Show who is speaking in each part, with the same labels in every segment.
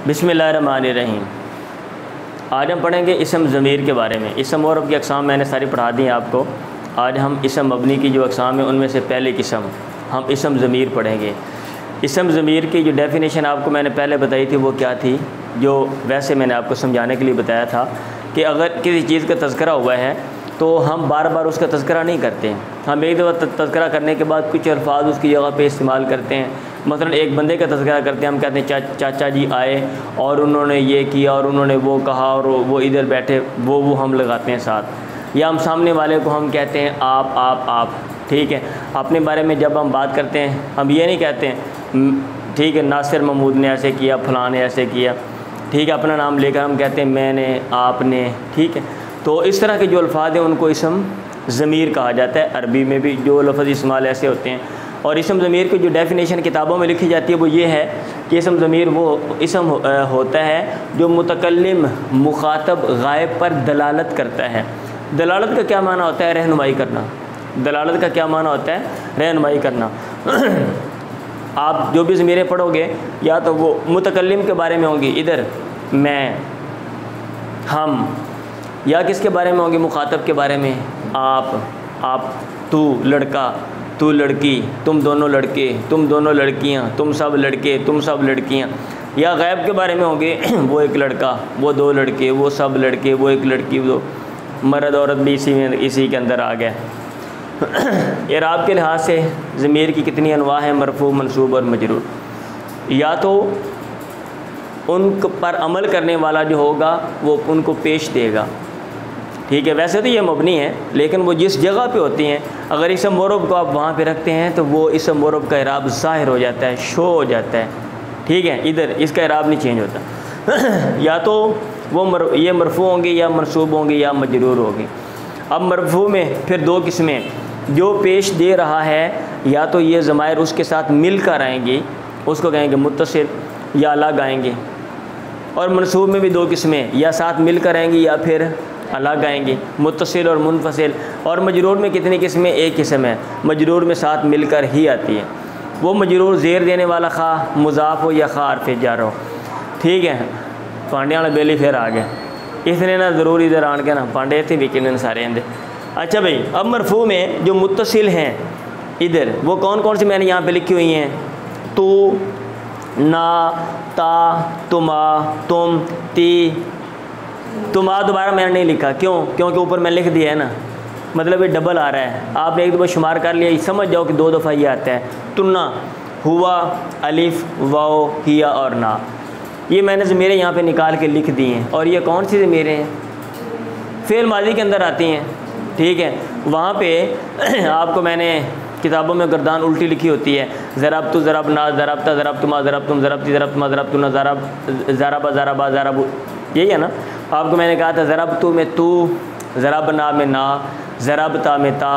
Speaker 1: बिस्मिल्लाहिर्रहमानिर्रहीम। आज हम पढ़ेंगे इसम ज़मीर के बारे में। इसम और अब की अक़साम मैंने सारी पढ़ा दी हैं आपको। आज हम इसम मबनी की जो अक़साम है उनमें से पहले किस्म हम इसम ज़मीर पढ़ेंगे। इसम ज़मीर की जो डेफ़िनेशन आपको मैंने पहले बताई थी वो क्या थी, जो वैसे मैंने आपको समझाने के लिए बताया था कि अगर किसी चीज़ का तज़किरा हुआ है तो हम बार बार उसका तज़किरा नहीं करते हैं। हम एक दफ़ा तज़किरा करने के बाद कुछ अल्फाज उसकी जगह पे इस्तेमाल करते हैं। मसलन एक बंदे का तज़किरा करते हैं, हम कहते हैं चाचा जी आए और उन्होंने ये किया और उन्होंने वो कहा और वो इधर बैठे, वो हम लगाते हैं साथ। या हम सामने वाले को हम कहते हैं आप, ठीक है। अपने बारे में जब हम बात करते हैं हम ये नहीं कहते हैं ठीक है नासिर महमूद ने ऐसे किया, फ़लाँ ने ऐसे किया, ठीक है। अपना नाम लेकर हम कहते हैं मैंने, आपने, ठीक है। तो इस तरह के जो अल्फाज हैं उनको इसम ज़मीर कहा जाता है। अरबी में भी जो लफ्ज़ इस्तेमाल ऐसे होते हैं। और इसम ज़मीर की जो डेफ़िनेशन किताबों में लिखी जाती है वो ये है कि इसम ज़मीर वो इसम होता है जो मुतकल्लिम मुखातब गायब पर दलालत करता है। दलालत का क्या माना होता है? रहनुमाई करना। दलालत का क्या माना होता है? रहनुमाई करना। आप जो भी ज़मीरें पढ़ोगे या तो वो मुतकल्लिम के बारे में होंगी, इधर मैं, हम, या किसके बारे में होंगी? मुखातब के बारे में, आप, तू लड़का, तू लड़की, तुम दोनों लड़के, तुम दोनों लड़कियां, तुम सब लड़के, तुम सब लड़कियां। या गैब के बारे में होंगे वो एक लड़का, वो दो लड़के, वो सब लड़के, वो एक लड़की, वो मर्द औरत भी इसी के अंदर आ गया। इराब के लिहाज से ज़मीर की कितनी अनवा है? मरफू, मंसूब और मजरूर। या तो उन पर अमल करने वाला जो होगा वो उनको पेश देगा, ठीक है। वैसे तो ये मबनी है लेकिन वो जिस जगह पे होती हैं, अगर इसम मोरब को आप वहाँ पे रखते हैं तो वो इसम मोरब का इराब ज़ाहिर हो जाता है, शो हो जाता है, ठीक है। इधर इसका इराब नहीं चेंज होता। या तो वो ये मरफू होंगे या मनसूब होंगे या मजरूर होंगे। अब मरफू में फिर दो किस्में, जो पेश दे रहा है या तो ये ज़मायर उसके साथ मिलकर आएंगे, उसको कहेंगे मुत्तसिल, या अलग आएंगे। और मनसूब में भी दो किस्में, या साथ मिलकर आएंगी या फिर अलग आएंगे, मुत्तसिल और मुनफसिल। और मजरूर में कितनी किस्में? एक किस्म है, मजरूर में साथ मिलकर ही आती है। वो मजरूर ज़ेर देने वाला खा मुज़ाफ़ हो या खा हर्फ़ जार हो, ठीक है। पांडे वाला बेली फिर आ गया, इसने ना ज़रूर इधर आन के ना पांडे थे विकिन सारे अंदर। अच्छा भाई, अब मरफू में जो मुत्तसिल हैं इधर वो कौन कौन सी मैंने यहाँ पे लिखी हुई हैं? तो, ना, ता, तुमा, तुम, ती। तुमा दोबारा मैंने नहीं लिखा, क्यों? क्योंकि ऊपर मैं लिख दिया है ना, मतलब ये डबल आ रहा है। आपने एक दफ़ा शुमार कर लिया, समझ जाओ कि दो दफ़ा ये आता है। तुन्ना, हुआ, अलिफ, वाओ, हिया और ना, ये मैंने ज़मीरें यहाँ पे निकाल के लिख दी हैं। और ये कौन सी ज़मीरें हैं? फ़ेल माज़ी के अंदर आती हैं, ठीक है। वहाँ पे आपको मैंने किताबों में गर्दान उल्टी लिखी होती है, ज़रब तु, ज़रब ना, ज़रब ता, ज़रब तुमा, ज़रब तुम, ज़रब ती, ज़रब तुमा, ज़रब तुना, ज़रबा, ज़रबा, ज़रब, यही है ना। आपको मैंने कहा था ज़रब तु में तू, ज़रब ना में ना, ज़रब ता में ता,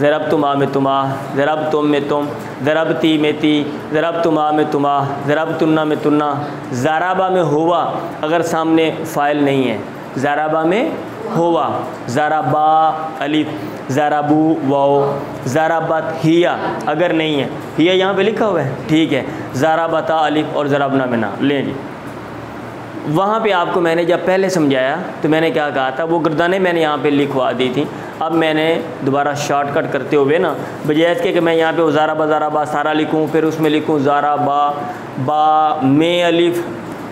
Speaker 1: ज़रब तुमा में तुमा, ज़रब तुम में तुम, ज़रब ती में ती, ज़रब तुमा में तुमा, ज़रब तुन्ना में तुन्ना। ज़राबा में हुआ अगर सामने फ़ाइल नहीं है, ज़राबा में हुआ, ज़राबा अलिफ, ज़राबू वाओ, ज़राबत हिया अगर नहीं है, हिया यहाँ पे लिखा हुआ है, ठीक है। ज़राबता अलिफ और ज़रबना में ना, लें जी। वहाँ पे आपको मैंने जब पहले समझाया तो मैंने क्या कहा था, वो गर्दानें मैंने यहाँ पे लिखवा दी थी। अब मैंने दोबारा शॉर्टकट करते हुए ना, बजाय इसके कि मैं यहाँ पे ज़ारा सारा लिखूँ, फिर उसमें लिखूँ ज़ारा बा में अलिफ,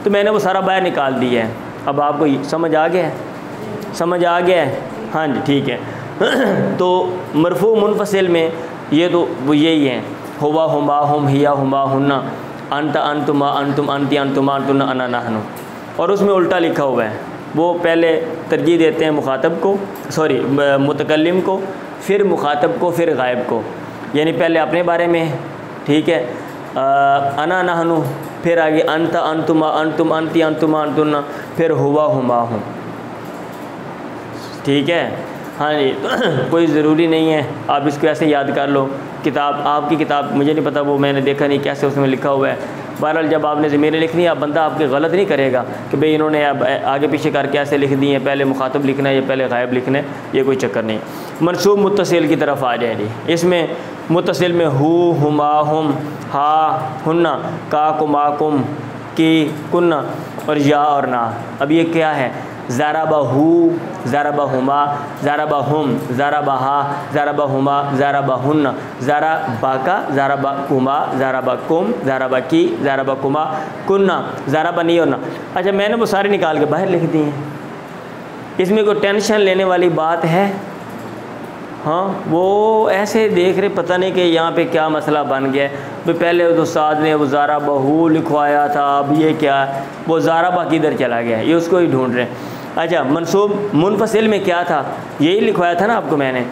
Speaker 1: तो मैंने वो सारा बाहर निकाल दिया है। अब आपको समझ आ गया है? समझ आ गया है? हाँ जी, ठीक है। तो मरफू मुनफसिल में ये तो वो यही है, हुआ, हुमा, हुम, हिया, हुमा, हुन्ना, अंत, अंतुमा, अंतुम, अंति, अंतुमा, अंतुन्ना, अना, नहनु। और उसमें उल्टा लिखा हुआ है, वो पहले तरजीह देते हैं मुखातब को, सॉरी मुतकल्लिम को, फिर मुखातब को, फिर गायब को। यानी पहले अपने बारे में, ठीक है, अना नहनु, फिर आगे अंत, अंतुमा, अंतुम, अंति, अंतुमा, अंतुन्ना, फिर हुआ, हुमा, हुम, ठीक है। हाँ जी, तो कोई ज़रूरी नहीं है आप इसको ऐसे याद कर लो। किताब, आपकी किताब मुझे नहीं पता, वो मैंने देखा नहीं कैसे उसमें लिखा हुआ है। बहरहाल जब आपने ज़मीरें लिखनी है, आप बंदा आपके गलत नहीं करेगा कि भाई इन्होंने अब आगे पीछे करके ऐसे लिख दी हैं, पहले मुखातब लिखना है या पहले गायब लिखना है, ये कोई चक्कर नहीं। मनसूब मुत्तसिल की तरफ आ जाए जी। इसमें मुत्तसिल में हु, हुमा, हुम, हा, हुन्ना, का, कुमा, कुम, की, कुन्ना और या और ना। अब ये क्या है? ज़रबहू, ज़रबहुमा, ज़रबहुम, ज़रबहा, ज़रबहुमा, ज़रबहुन्ना, ज़रबका, ज़रबकुमा, ज़रबकुम, ज़रबकी, ज़रबकुमा, कुन्ना, ज़रबनी और ना। अच्छा, मैंने वो सारे निकाल के बाहर लिख दिए हैं। इसमें कोई टेंशन लेने वाली बात है? हाँ, वो ऐसे देख रहे, पता नहीं कि यहाँ पे क्या मसला बन गया है। भाई पहले तो उस्ताद ने वो ज़रबहू लिखवाया था, अब ये क्या है? वो ज़रबा किधर चला गया है, ये उसको ही ढूंढ रहे हैं। अच्छा, मनसूब मुनफसिल में क्या था? यही लिखवाया था ना आपको मैंने,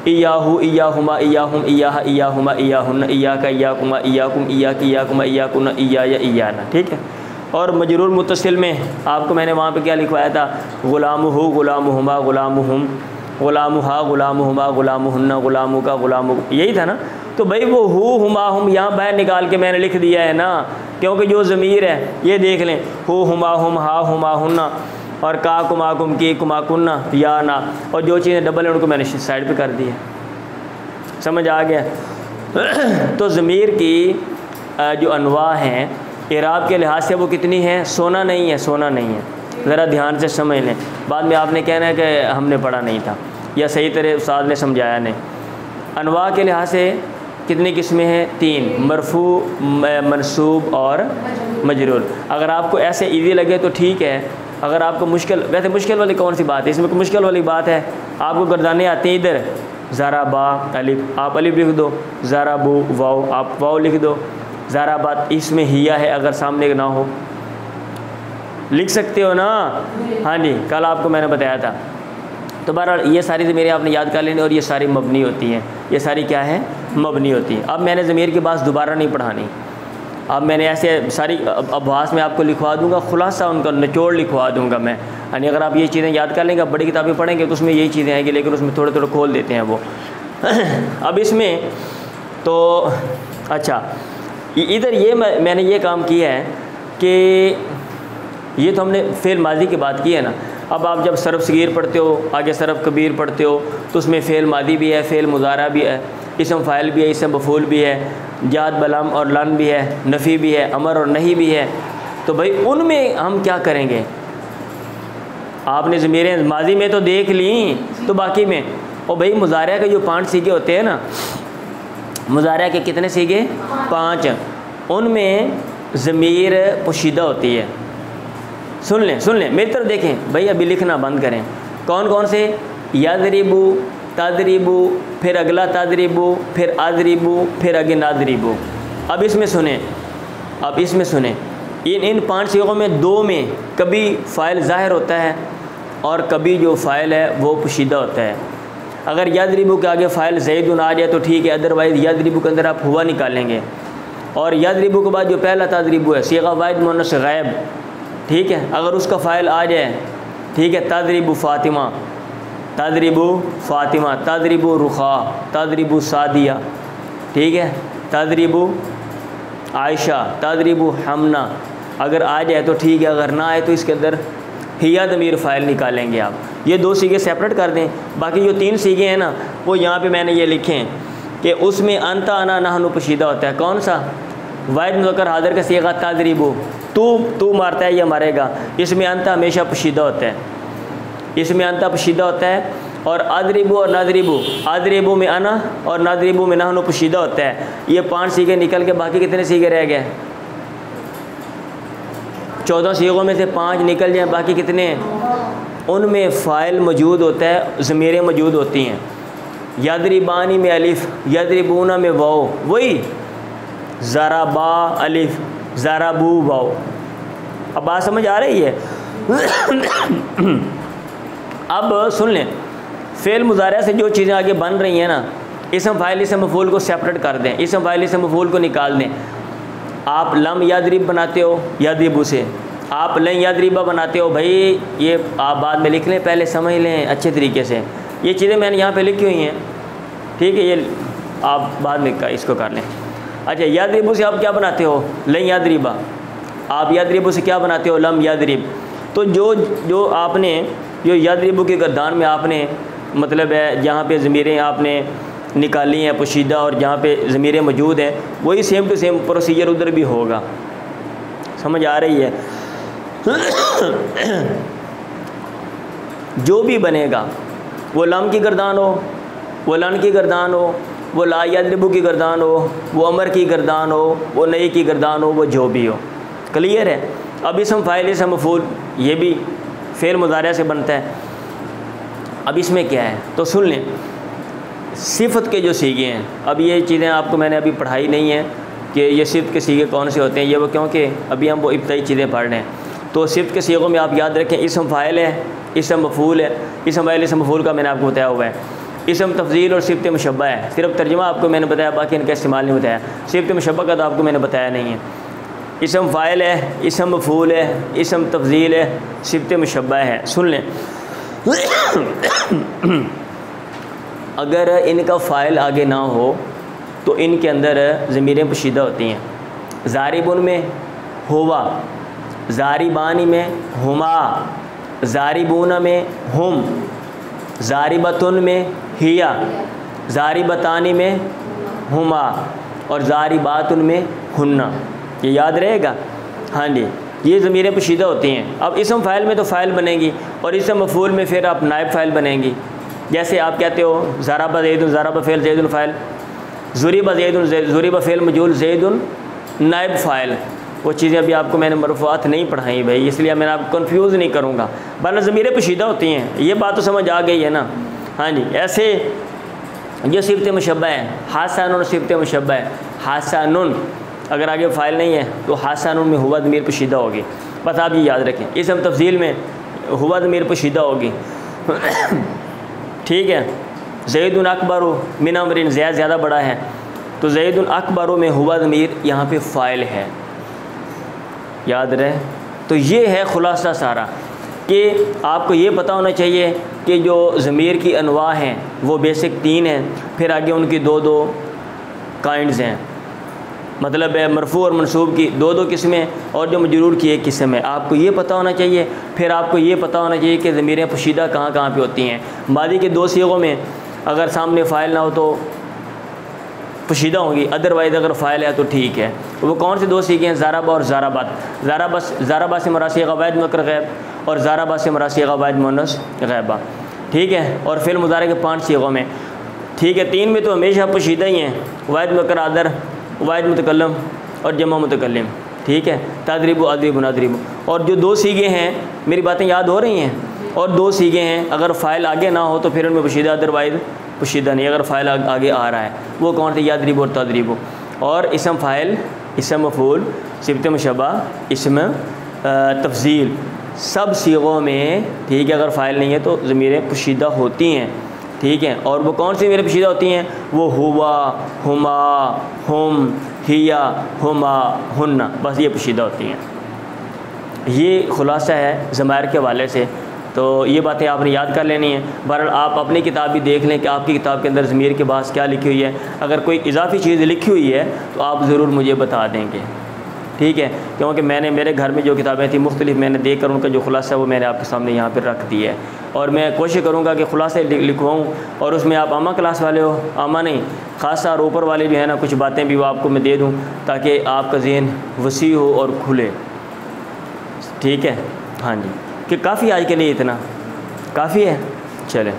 Speaker 1: इयाहू, इयाहुमा, इयाहुम, इयाहा, इयाहुमा, इयाहुन्ना, इयाका, इयाकुमा, इयाकुम, इयाकी, इयाकुमा, इयाकुन्ना, इया या इयाना। ठीक है। और मजरूर मुत्तसिल में आपको मैंने वहाँ पे क्या लिखवाया था? गुलामुहु, गुलामुहुमा, गुलामुहुम, गुलामुहा, गुलामुहुमा, गुलामुहुन्ना, गुलामुका, गुलामु, यही था ना। तो भाई वो हु, हुमा, हम यहाँ बाहर निकाल के मैंने लिख दिया है ना, क्योंकि जो ज़मीर है ये देख लें, हु, हुमा, हुम, हा, हुमा, हुन्ना और का, कुमा, कुम, की, कुमा, कुन्ना, या ना, और जो चीज़ें डबल हैं उनको मैंने साइड पे कर दी है। समझ आ गया? तो ज़मीर की जो अनवा हैं इराब के लिहाज से वो कितनी है? सोना नहीं है, सोना नहीं है। ज़रा ध्यान से समझ लें, बाद में आपने कहना है कि हमने पढ़ा नहीं था या सही तरह उस्ताद ने समझाया नहीं। अनवा के लिहाज से कितनी किस्में हैं? 3, मरफू, मनसूब और मजरूर। अगर आपको ऐसे इजी लगे तो ठीक है, अगर आपको मुश्किल, वैसे मुश्किल वाली कौन सी बात है इसमें? मुश्किल वाली बात है, आपको गर्दाने आती हैं इधर, ज़रबा अलिफ, आप अलिफ लिख दो, ज़रबू वाव, आप वाव लिख दो, ज़रबात इसमें हिया है, अगर सामने ना हो लिख सकते हो ना। हाँ जी, कल आपको मैंने बताया था। तो बहरहाल ये सारी ज़मीरें आपने याद कर लेनी और ये सारी मबनी होती हैं। ये सारी क्या है? मबनी होती हैं। अब मैंने ज़मीर की बात दोबारा नहीं पढ़ानी, अब मैंने ऐसे सारी अभ्यास में आपको लिखवा दूंगा, खुलासा उनका निचोड़ लिखवा दूंगा मैं। यानी अगर आप ये चीज़ें याद कर लेंगे, बड़ी किताबें पढ़ेंगे तो उसमें यही चीज़ें आएंगी, लेकिन उसमें थोड़े थोड़े खोल देते हैं वो। अब इसमें तो अच्छा, इधर ये मैंने ये काम किया है कि ये तो हमने फ़ेल माजी की बात की है ना। अब आप जब सरफ़ सगीर पढ़ते हो, आगे सरफ़ कबीर पढ़ते हो, तो उसमें फ़ेल मादी भी है, फ़ेल मुज़ारा भी है, इसम फ़ाइल भी है, इसम मफ़ूल भी है, जाद बलम और लन भी है, नफ़ी भी है, अमर और नहीं भी है। तो भाई उनमें हम क्या करेंगे? आपने ज़मीरें माजी में तो देख ली, तो बाकी में, और भाई मुज़ारा के जो 5 सीगे होते हैं ना, मुज़ारा के कितने सीगे? 5। उनमें ज़मीर पोशीदा होती है। सुन लें मेरी तरफ देखें भाई, अभी लिखना बंद करें। कौन कौन से? यदरिबू, तदरिबू, फिर अगला तदरिबू, फिर अदरिबू, फिर आगे नादरिबू। अब इसमें सुने, इन 5 सीगों में 2 में कभी फ़ाइल ज़ाहिर होता है और कभी जो फ़ाइल है वो पोशीदा होता है। अगर यदरिबू के आगे फ़ाइल ज़ैदुन आ जाए तो ठीक है, अदरवाइज़ यदरिबू के अंदर आप हुआ निकालेंगे। और यदरिबू के बाद जो पहला तदरिबू है सीगा वाहिद मुअन्नस गैब, ठीक है, अगर उसका फ़ाइल आ जाए, ठीक है, तदरिबू फ़ातिमा, तदरिबू फ़ातिमा, तदरिबू रुखा, तदरिबू सादिया, ठीक है, तदरिबू आयशा, तदरिबू हमना, अगर आ जाए तो ठीक है, अगर ना आए तो इसके अंदर हिया दमीर फ़ाइल निकालेंगे आप। ये 2 सीगे सेपरेट कर दें। बाकी जो 3 सीगे हैं ना, वो यहाँ पे मैंने ये लिखे हैं कि उसमें अंता अना नहनु पोशीदा होता है। कौन सा? वाहिद मुज़क्कर हाज़िर का सीगा तदरिबू, तू मारता है या मारेगा, इसमें अंता हमेशा पोशीदा होता है, इसमें अंता पोशीदा होता है। और अदरिबू और नादरिबू, अदरिबू में अना और नादरिबू में नहनु पोशीदा होता है। ये 5 सीगे निकल के बाकी कितने सीगे रह गए? 14 सीगों में से 5 निकल जाएँ, बाकी कितने? उनमें फ़ाइल मौजूद होता है, ज़मीरें मौजूद होती हैं। यदरिबानी में अलिफ, यदरिबूना में वाव, वही ज़रबा अलिफ, ज़रबू वाव। अब बात समझ आ रही है? अब सुन लें, फ़ेल मुज़ारा से जो चीज़ें आगे बन रही हैं ना, इसम फ़ाइल इसम मफ़ूल को सेपरेट कर दें, इसम फ़ाइल इसम मफ़ूल को निकाल दें। आप लम यदरिब बनाते हो यदरिबू से, आप लन यदरिबा बनाते हो, भाई ये आप बाद में लिख लें, पहले समझ लें अच्छे तरीके से। ये चीज़ें मैंने यहाँ पे लिखी हुई हैं, ठीक है, ये आप बाद में इसको कर लें। अच्छा, यदरिबू से आप क्या बनाते हो? लन यदरिबा। आप यदरिबू से क्या बनाते हो? लम यदरिब। तो जो आपने जो यदरिबू के गर्दान में आपने मतलब है जहाँ पे ज़मीरें आपने निकाली हैं पोशीदा और जहाँ पे ज़मीरें मौजूद हैं, वही सेम टू सेम प्रोसीजर उधर भी होगा। समझ आ रही है? जो भी बनेगा, वो लम की गर्दान हो, वो लन की गर्दान हो, वो ला यद्रिबु की गर्दान हो, वो अमर की गर्दान हो, वो नई की गर्दान हो, वो जो भी हो। क्लियर है? अब इसम फ़ाइल इसम मफ़ूल ये भी फ़ेल मुज़ारिया से बनता है। अब इसमें क्या है तो सुन लें, सिफ़त के जो सीगे हैं, अब ये चीज़ें आपको मैंने अभी पढ़ाई नहीं है कि ये सिफ़त के सीगे कौन से होते हैं, ये वो, क्योंकि अभी हम वो इब्तदाई चीज़ें पढ़ रहे हैं। तो सिफ़त के सीगों में आप याद रखें, इसम फ़ाइल है, इसम मफ़ूल है। इसम फ़ाइल इसम मफ़ूल का मैंने आपको बताया हुआ है। इसम तफ़ज़ील और सिफ़त मुशब्बा है, सिर्फ तर्जुमा आपको मैंने बताया, बाकी इनका इस्तेमाल नहीं बताया। सिफ़त मुशब्बा का तो आपको मैंने बताया नहीं है। इसम फ़ाइल है, इसम मफ़ूल है, इसम तफ़ज़ील है, सिफ़त मुशब्बा है। सुन लें, अगर इनका फ़ाइल आगे ना हो तो इनके अंदर ज़मीरें पोशीदा होती हैं। ज़ारिबुन में हुवा, ज़ारिबानी में हुमा, ज़ारिबूना में हुम, ज़ारिबतुन में हिया, ज़ारिबतानी में हुमा और ज़ारिबातुन में हुन्ना। ये याद रहेगा? हाँ जी, ये ज़मीरें पोशीदा होती हैं। अब इसम फ़ाइल में तो फ़ाइल बनेगी और इसम मफ़ूल में फिर आप नायब फ़ाइल बनेंगी। जैसे आप कहते हो ज़राबा ज़ैदुन, ज़राबा फ़ेल ज़ैदुन फ़ाइल, ज़ुरिबा ज़ैदुन, ज़ुरिबा फ़ेल मजूल, ज़ैदुन नायब फ़ाइल। वो चीज़ें अभी आपको मैंने मरफ़ूआत नहीं पढ़ाई भाई, इसलिए मैंने आपको कन्फ्यूज़ नहीं करूँगा, वरना ज़मीरें पोशीदा होती हैं। ये बात तो समझ आ गई है ना? हाँ जी, ऐसे ये सिफ़त मुशब्बा है, हासानुन सिफ़त मुशब्बा है। हासानुन अगर आगे फ़ाइल नहीं है तो हासानुन में हुवा ज़मीर पोशीदा होगी, बस आप ये याद रखें। इसम तफ़ज़ील में हुवा ज़मीर पोशीदा होगी। ठीक है? ज़ैदुन अकबरु मिन अमरिन, ज़ैद ज़्यादा बड़ा है, तो ज़ैदुन अकबरु में हुवा ज़मीर यहाँ पे फ़ाइल है, याद रहे। तो ये है ख़ुलासा सारा कि आपको ये पता होना चाहिए कि जो ज़मीर की अनवा हैं वो बेसिक 3 हैं, फिर आगे उनकी 2 काइंड्स हैं, मतलब है मरफ़ू और मनसूब की 2 किस्में और जो मजरूर की एक किस्म है। आपको ये पता होना चाहिए। फिर आपको ये पता होना चाहिए कि ज़मीरें पोशीदा कहाँ कहाँ पे होती हैं। मादी के 2 सीगों में अगर सामने फ़ाइल ना हो तो पोशीदा होंगी, अदरवाइज़ अगर फ़ाइल है तो ठीक है। वो कौन से 2 सीगे हैं? ज़ाराबा और ज़ाराबात। ज़ाराबा से मरासी ग़वाइद मुज़क्कर ग़ैब और ज़ाराबा से मरासी ग़वाइद मुअन्नस ग़ैबा। ठीक है? और फ़िल मुज़ारे के 5 सीगों में, ठीक है, 3 में तो हमेशा पोशीदा ही हैं, वाहिद मुज़क्कर आदर, वाहिद मुतकल्लम और जमा मुतकल्लिम। ठीक है? तदरिबु अदरिबु नदरिबु। और जो 2 सीगे हैं, मेरी बातें याद हो रही हैं, और 2 सीगे हैं, अगर फ़ाइल आगे ना हो तो फिर उनमें पोशीदा, अदरवाइज़ पोशीदा नहीं। अगर फ़ाइल आगे आ रहा है वो कौन थे? यद्रिबु और तदरिबु। और इसम फ़ाइल, इसम मफ़ूल, सिफ़त मुशब्बा, इसम तफ़ज़ील, सब सीगों में, ठीक है, अगर फ़ाइल नहीं है तो ज़मीरें पोशीदा होती हैं। ठीक है? और वो कौन सी ज़मीरें पोशीदा होती हैं? वो हुवा, हुमा, हुम, हिया, हुमा, हुन्ना, बस ये पोशीदा होती हैं। ये ख़ुलासा है ज़मायर के हवाले से। तो ये बातें आपने याद कर लेनी है। बहरहाल आप अपनी किताब भी देख लें कि आपकी किताब के अंदर ज़मीर के बाद क्या लिखी हुई है। अगर कोई इजाफ़ी चीज़ लिखी हुई है तो आप ज़रूर मुझे बता देंगे। ठीक है? क्योंकि मैंने मेरे घर में जो किताबें थी मुख्तलिफ, मैंने देख कर उनका जो ख़ुलासा है वो मैंने आपके सामने यहाँ पर रख दिया है। और मैं कोशिश करूँगा कि ख़ुलासे लिखवाऊँ, और उसमें आप आमा क्लास वाले हो, आमा नहीं, ख़ासा और ऊपर वाले जो है ना, कुछ बातें भी वो आपको मैं दे दूँ ताकि आपका ज़हन वसी हो और खुले। ठीक है? हाँ जी, कि काफ़ी आज के लिए इतना काफ़ी है। चलें।